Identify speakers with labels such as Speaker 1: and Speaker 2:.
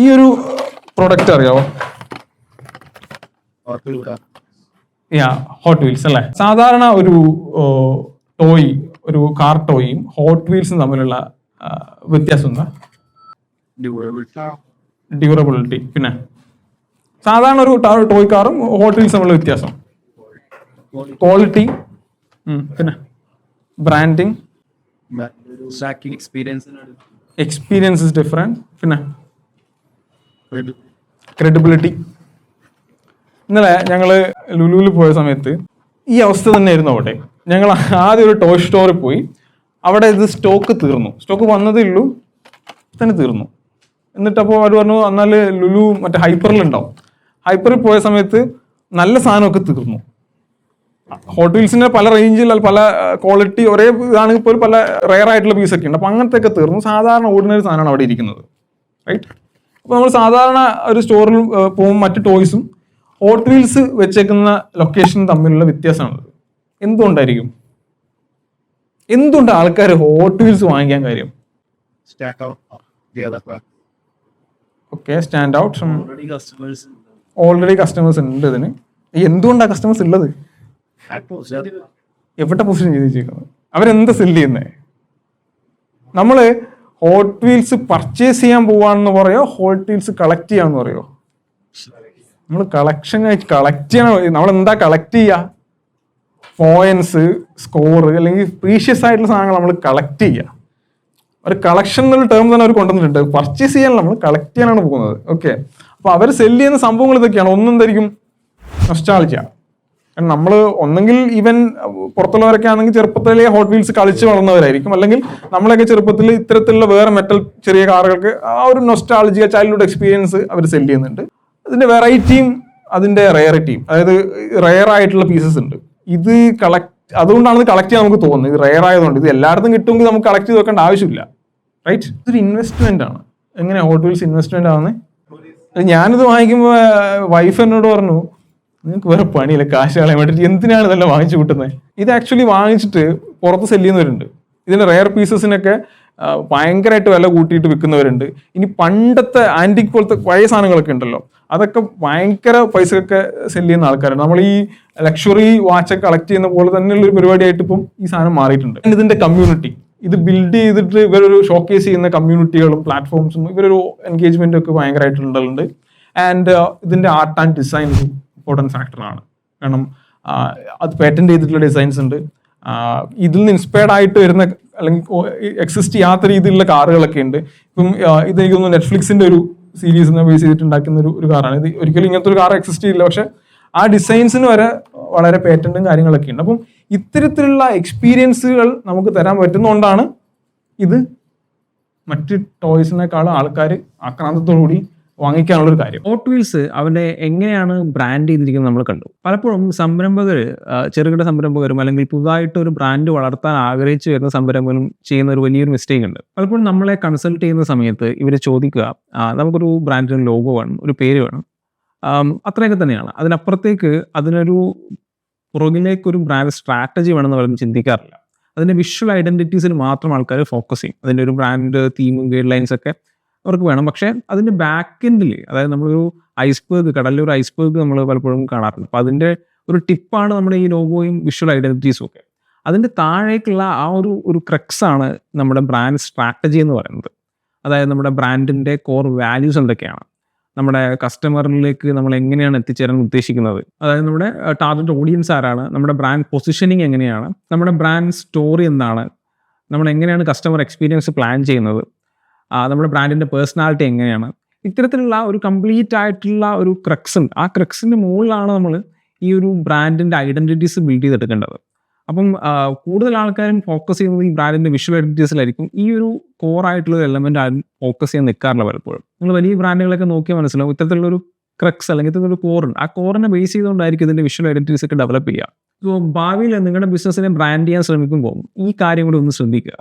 Speaker 1: ഈ ഒരു പ്രൊഡക്റ്റ് അറിയാവോ? ഹോട്ട് വീൽസ് അല്ലേ. സാധാരണ ഒരു ടോയ്, ഒരു കാർ ടോയും ഹോട്ട് വീൽസും തമ്മിലുള്ള വ്യത്യാസം എന്താ? ഡ്യൂറബിലിറ്റി. പിന്നെ സാധാരണ ഒരു ടോയ് കാറും ഹോട്ട് വീൽസും തമ്മിലുള്ള വ്യത്യാസം ക്വാളിറ്റി, പിന്നെ ബ്രാൻഡിങ്, എക്സ്പീരിയൻസ് ഇസ് ഡിഫറെന്റ്, പിന്നെ ക്രെഡിബിലിറ്റി. ഇന്നലെ ഞങ്ങള് ലുലുവിൽ പോയ സമയത്ത് ഈ അവസ്ഥ തന്നെയായിരുന്നു അവിടെ. ഞങ്ങൾ ആദ്യം ഒരു ടോയ് സ്റ്റോറിൽ പോയി. അവിടെ ഇത് സ്റ്റോക്ക് തീർന്നു. സ്റ്റോക്ക് വന്നതേ ഉള്ളൂ, തന്നെ തീർന്നു. എന്നിട്ടപ്പോൾ അവർ പറഞ്ഞു എന്നാൽ ലുലു മറ്റേ ഹൈപ്പറിൽ ഉണ്ടാവും. ഹൈപ്പറിൽ പോയ സമയത്ത് നല്ല സാധനമൊക്കെ തീർന്നു. ഹോട്ട് വീൽസിന്റെ പല റേഞ്ചിൽ പല ക്വാളിറ്റി ഒരേ ഇതാണെങ്കിൽ പോലും പല റെയർ ആയിട്ടുള്ള പീസൊക്കെ ഉണ്ട്. അപ്പം അങ്ങനത്തെ ഒക്കെ തീർന്നു. സാധാരണ ഓർഡിനറി സാധനമാണ് അവിടെ ഇരിക്കുന്നത്, റൈറ്റ്? അപ്പോൾ നമ്മൾ സാധാരണ ഒരു സ്റ്റോറിൽ പോകും, മറ്റ് ടോയ്സും ഹോട്ട് വീൽസ് വെച്ചേക്കുന്ന ലൊക്കേഷനും തമ്മിലുള്ള വ്യത്യാസമാണത്. എന്തുകൊണ്ടായിരിക്കും? എന്തുകൊണ്ട് ആൾക്കാർ ഹോട്ട് വീൽസ് വാങ്ങിക്കാൻ കാര്യം? Okay, stand out. Already customers ഉണ്ട് ഇതിന്. എന്തുകൊണ്ടാണ് കസ്റ്റമേഴ്സ് ഉള്ളത്? എവിടെ പൊസിഷൻ ചെയ്ത് വെച്ചേക്കുന്നത്? അവരെന്താ സെല് ചെയ്യുന്നത്? നമ്മള് ഹോട്ട് വീൽസ് പർച്ചേസ് ചെയ്യാൻ പോവാണെന്ന് പറയോ, ഹോട്ട് വീൽസ് കളക്ട് ചെയ്യാന്ന് പറയോ? നമ്മൾ കളക്ട് ചെയ്യണം. നമ്മൾ എന്താ കളക്ട് ചെയ്യുക? പോയിന്റ്സ്, സ്കോർ, അല്ലെങ്കിൽ പ്രീഷ്യസ് ആയിട്ടുള്ള സാധനങ്ങൾ നമ്മൾ കളക്ട് ചെയ്യുക. ഒരു കളക്ഷൻ എന്നുള്ള ടേം തന്നെ അവർ കൊണ്ടുവന്നിട്ടുണ്ട്. പർച്ചേസ് ചെയ്യാൻ നമ്മൾ കളക്ട് ചെയ്യാനാണ് പോകുന്നത്. ഓക്കെ, അപ്പൊ അവർ സെല് ചെയ്യുന്ന സംഭവങ്ങൾ ഇതൊക്കെയാണ്. ഒന്നെന്തായിരിക്കും? നൊസ്റ്റാൾജിയ. കാരണം നമ്മൾ ഒന്നെങ്കിൽ ഈവൻ പുറത്തുള്ളവരൊക്കെ ആണെങ്കിൽ ചെറുപ്പത്തിലെ ഹോട്ട് വീൽസ് കളിച്ച് വളർന്നവരായിരിക്കും, അല്ലെങ്കിൽ നമ്മളൊക്കെ ചെറുപ്പത്തിൽ ഇത്തരത്തിലുള്ള വേറെ മെറ്റൽ ചെറിയ കാറുകൾക്ക് ആ ഒരു നൊസ്റ്റാൾജിയ ചൈൽഡ്ഹുഡ് എക്സ്പീരിയൻസ് അവർ സെല് ചെയ്യുന്നുണ്ട്. അതിന്റെ വെറൈറ്റിയും അതിന്റെ റെയറിറ്റിയും, അതായത് റെയർ ആയിട്ടുള്ള പീസസ് ഉണ്ട്. ഇത് അതുകൊണ്ടാണ് ഇത് കളക്ട് ചെയ്യാൻ നമുക്ക് തോന്നുന്നത്. ഇത് റെയർ ആയതുകൊണ്ട്. ഇത് എല്ലായിടത്തും കിട്ടുമെങ്കിൽ നമുക്ക് കളക്ട് ചെയ്ത് വെക്കേണ്ട ആവശ്യമില്ല, റൈറ്റ്? ഇതൊരു ഇൻവെസ്റ്റ്മെന്റ് ആണ്. എങ്ങനെയാ ഹോട്ട് വീൽസ് ഇൻവെസ്റ്റ്മെന്റ് ആവുന്നത്? ഞാനിത് വാങ്ങിക്കുമ്പോൾ വൈഫ് എന്നോട് പറഞ്ഞു, നിങ്ങൾക്ക് വേറെ പണിയില്ല, കാശ് കളയാൻ വേണ്ടിയിട്ട് എന്തിനാണ് ഇതെല്ലാം വാങ്ങിച്ചു കൂട്ടുന്നത്? ഇത് ആക്ച്വലി വാങ്ങിച്ചിട്ട് പുറത്ത് സെല് ചെയ്യുന്നവരുണ്ട്. ഇതിന്റെ റെയർ പീസസിനൊക്കെ ഭയങ്കരമായിട്ട് വില കൂട്ടിയിട്ട് വിൽക്കുന്നവരുണ്ട്. ഇനി പണ്ടത്തെ ആന്റിക് പോലത്തെ പഴയ സാധനങ്ങളൊക്കെ ഉണ്ടല്ലോ, അതൊക്കെ ഭയങ്കര പൈസയൊക്കെ സെല് ചെയ്യുന്ന ആൾക്കാരുണ്ട്. നമ്മൾ ഈ ലക്ഷറി വാച്ചൊക്കെ കളക്ട് ചെയ്യുന്ന പോലെ തന്നെയുള്ള ഒരു പരിപാടിയായിട്ട് ഇപ്പം ഈ സാധനം മാറിയിട്ടുണ്ട്. ഇതിന്റെ കമ്മ്യൂണിറ്റി, ഇത് ബിൽഡ് ചെയ്തിട്ട് ഇവരൊരു ഷോക്കേസ് ചെയ്യുന്ന കമ്മ്യൂണിറ്റികളും പ്ലാറ്റ്ഫോംസും ഇവരൊരു എൻഗേജ്മെന്റും ഒക്കെ ഭയങ്കരമായിട്ടുണ്ടുണ്ട്. ആൻഡ് ഇതിന്റെ ആർട്ട് ആൻഡ് ഡിസൈൻ ഒരു ഇമ്പോർട്ടൻറ്റ് ഫാക്ടറാണ്. കാരണം അത് പേറ്റന്റ് ചെയ്തിട്ടുള്ള ഡിസൈൻസ് ഉണ്ട്. ഇതിൽ നിന്ന് ഇൻസ്പയർഡ് ആയിട്ട് വരുന്ന അല്ലെങ്കിൽ എക്സിസ്റ്റ് ചെയ്യാത്ത രീതിയിലുള്ള കാറുകളൊക്കെ ഉണ്ട്. ഇപ്പം ഇത് എനിക്ക് തോന്നുന്നു നെറ്റ്ഫ്ലിക്സിന്റെ ഒരു സീരീസിനെ ബേസ് ചെയ്തിട്ട് ഉണ്ടാക്കുന്ന ഒരു കാറാണ് ഇത്. ഒരിക്കലും ഇങ്ങനത്തെ ഒരു കാർ എക്സിസ്റ്റ് ചെയ്യില്ല, പക്ഷെ ആ ഡിസൈൻസിന് വരെ വളരെ പേറ്റന്റും കാര്യങ്ങളൊക്കെ ഉണ്ട്. അപ്പം ഇത്തരത്തിലുള്ള എക്സ്പീരിയൻസുകൾ നമുക്ക് തരാൻ പറ്റുന്നതുകൊണ്ടാണ് ഇത് മറ്റ് ടോയ്സിനേക്കാളും ആൾക്കാർ ആക്രാന്തത്തോടുകൂടി വാങ്ങിക്കാനുള്ളൊരു കാര്യം.
Speaker 2: ഹോട്ട് വീൽസ് അവന്റെ എങ്ങനെയാണ് ബ്രാൻഡ് ചെയ്തിരിക്കുന്നത് നമ്മൾ കണ്ടു. പലപ്പോഴും സംരംഭകർ, ചെറുകിട സംരംഭകരും അല്ലെങ്കിൽ പുതുതായിട്ട് ഒരു ബ്രാൻഡ് വളർത്താൻ ആഗ്രഹിച്ചു വരുന്ന സംരംഭകരും ചെയ്യുന്ന ഒരു വലിയൊരു മിസ്റ്റേക്ക് ഉണ്ട്. പലപ്പോഴും നമ്മളെ കൺസൾട്ട് ചെയ്യുന്ന സമയത്ത് ഇവർ ചോദിക്കുക, നമുക്കൊരു ബ്രാൻഡിന് ലോഗോ വേണം, ഒരു പേര് വേണം, അത്രയൊക്കെ തന്നെയാണ്. അതിനപ്പുറത്തേക്ക് അതിനൊരു പുറകിലേക്കൊരു ബ്രാൻഡ് സ്ട്രാറ്റജി വേണമെന്ന് പറയുന്നത് ചിന്തിക്കാറില്ല. അതിൻ്റെ വിഷ്വൽ ഐഡന്റിറ്റീസിൽ മാത്രം ആൾക്കാർ ഫോക്കസ് ചെയ്യും. അതിൻ്റെ ഒരു ബ്രാൻഡ് തീമും ഗൈഡ് ലൈൻസ് ഒക്കെ അവർക്ക് വേണം. പക്ഷേ അതിൻ്റെ ബാക്ക് എൻഡിൽ, അതായത് നമ്മളൊരു ഐസ്ബർഗ്, കടലിലൊരു ഐസ്ബർഗ് നമ്മൾ പലപ്പോഴും കാണാറുണ്ട്. അപ്പോൾ അതിൻ്റെ ഒരു ടിപ്പാണ് നമ്മുടെ ഈ ലോഗോയും വിഷ്വൽ ഐഡന്റിറ്റീസും ഒക്കെ. അതിൻ്റെ താഴേക്കുള്ള ആ ഒരു ക്രക്സ് ആണ് നമ്മുടെ ബ്രാൻഡ് സ്ട്രാറ്റജി എന്ന് പറയുന്നത്. അതായത് നമ്മുടെ ബ്രാൻഡിൻ്റെ കോർ വാല്യൂസ് എന്തൊക്കെയാണ്, നമ്മുടെ കസ്റ്റമറിലേക്ക് നമ്മൾ എങ്ങനെയാണ് എത്തിച്ചേരാൻ ഉദ്ദേശിക്കുന്നത്, അതായത് നമ്മുടെ ടാർഗറ്റ് ഓഡിയൻസ് ആരാണ്, നമ്മുടെ ബ്രാൻഡ് പൊസിഷനിങ് എങ്ങനെയാണ്, നമ്മുടെ ബ്രാൻഡ് സ്റ്റോറി എന്താണ്, നമ്മൾ എങ്ങനെയാണ് കസ്റ്റമർ എക്സ്പീരിയൻസ് പ്ലാൻ ചെയ്യുന്നത്, നമ്മുടെ ബ്രാൻഡിൻ്റെ പേഴ്സണാലിറ്റി എങ്ങനെയാണ്. ഇത്തരത്തിലുള്ള ഒരു കംപ്ലീറ്റ് ആയിട്ടുള്ള ഒരു ക്രക്സ് ഉണ്ട്. ആ ക്രക്സിൻ്റെ മുകളിലാണ് നമ്മൾ ഈ ഒരു ബ്രാൻഡിൻ്റെ ഐഡൻറ്റിറ്റീസ് ബിൽഡ് ചെയ്തെടുക്കേണ്ടത്. അപ്പം കൂടുതൽ ആൾക്കാരും ഫോക്കസ് ചെയ്യുന്നത് ഈ ബ്രാൻഡിൻ്റെ വിഷ്വൽ ഐഡൻറ്റിറ്റീസിലായിരിക്കും. ഈ ഒരു കോറായിട്ടുള്ള ഒരു എലമെൻ്റ് ആരും ഫോക്കസ് ചെയ്യാൻ നിൽക്കാറില്ല പലപ്പോഴും. നിങ്ങൾ വലിയ ബ്രാൻഡുകളൊക്കെ നോക്കിയാൽ മനസ്സിലാവും ഇത്തരത്തിലുള്ളൊരു ക്രക്സ് അല്ലെങ്കിൽ ഇത്തരത്തിലൊരു കോറുണ്ട്. ആ കോറിനെ ബേസ് ചെയ്തുകൊണ്ടായിരിക്കും ഇതിൻ്റെ വിഷ്വൽ ഐഡൻറ്റിറ്റീസ് ഒക്കെ ഡെവലപ്പ് ചെയ്യുക. സോ ഭാവിയിൽ നിങ്ങളുടെ ബിസിനസ്സിനെ ബ്രാൻഡ് ചെയ്യാൻ ശ്രമിക്കുമ്പോൾ ഈ കാര്യം കൂടി ഒന്ന് ശ്രദ്ധിക്കുക.